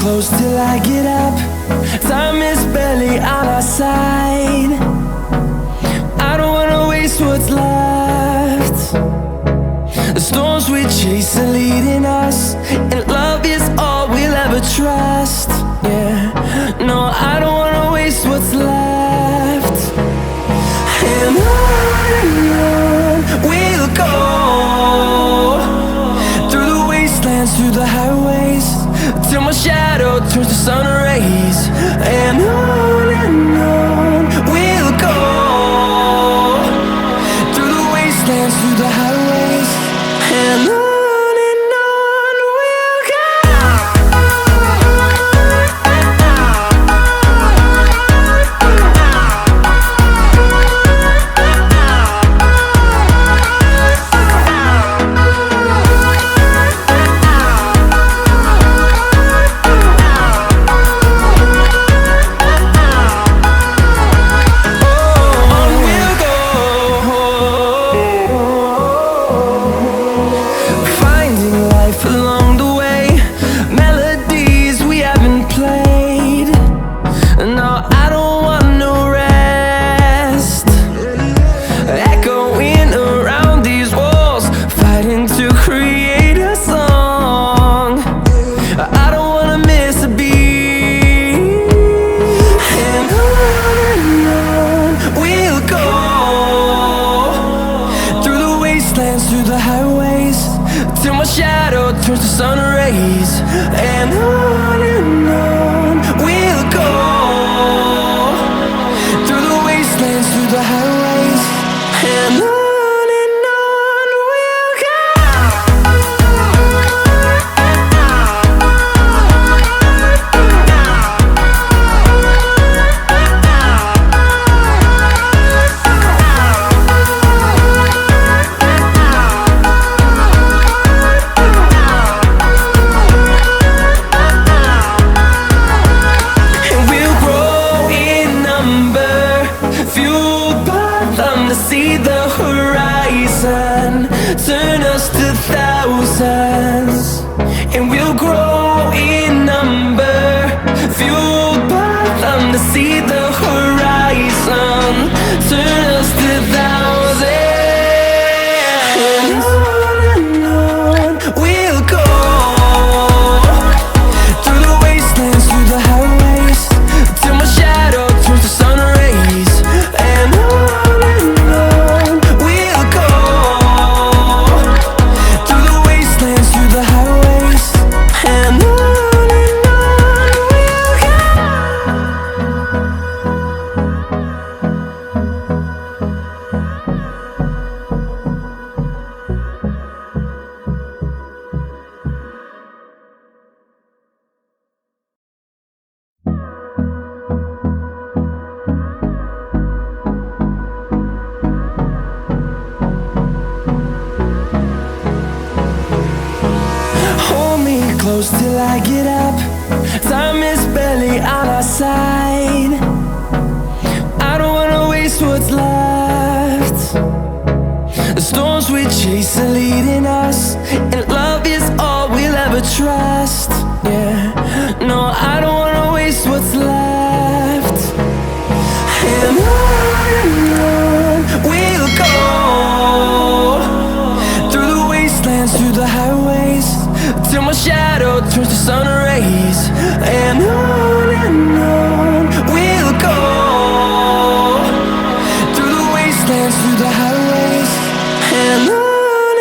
close till I get up. Time is barely on our side. I don't wanna waste what's left. The storms we chase are leading us, and love is all we'll ever trust. Yeah, no, I don't wanna waste what's left. And on we'll go, through the wastelands, through the highways, till my shadow turns to sun rays. And on we'll go, through the wastelands, through the highways, and on we'll go. Turns to sun rays, and on we'll go, through the wastelands, through the highways, and on we'll go. See the horizon, turn us to thousands, and we'll grow in number, fueled by them to see the horizon, turn us to thousands. And on we'll go, through the wastelands, through the highways, till my shadow turns to sun rays. And close till I get up. Time is barely on our side. I don't wanna waste what's left. The storms we chase are leading us, and love is all we'll ever trust. Yeah, no, I don't wanna waste what's left. And on we'll go, through the wastelands, through the highways, till my shadow turns to sun rays. And on we'll go, through the wastelands, through the highways, and on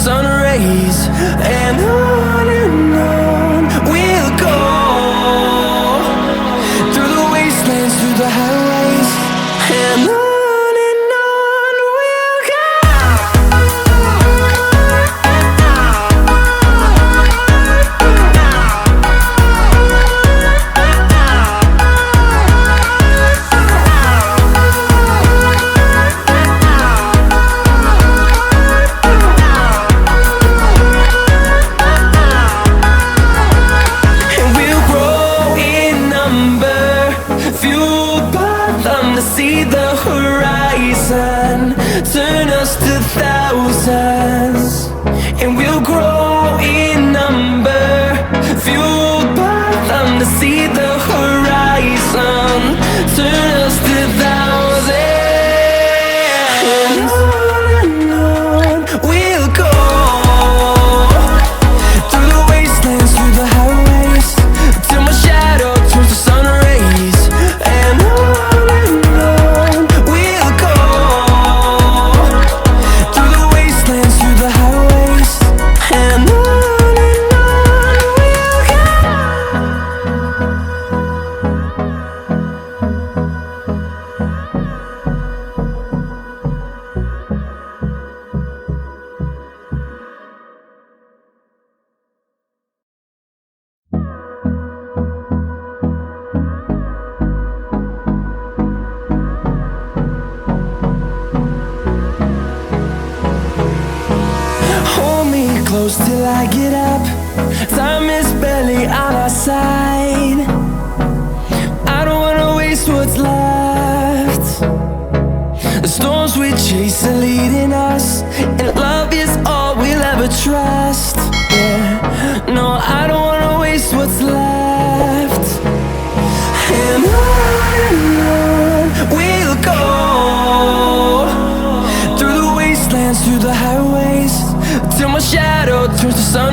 sun rays. And on we'll go, through the wastelands, through the highways. And on we'll go. See the horizon, turn us to thousands, and we'll grow in number, fueled by them to see the horizon, turn us to thousands. And on we'll go, through the wastelands, through the highways, till my shadow turns to sun rays. And on close till I get up. Time is barely on our side. I don't wanna waste what's left. The storms we chase are leading us, and love is all we'll ever trust. Yeah, no, I don't wanna waste what's left. And on we'll go, through the wastelands, through the highways, till my shadow turns to sun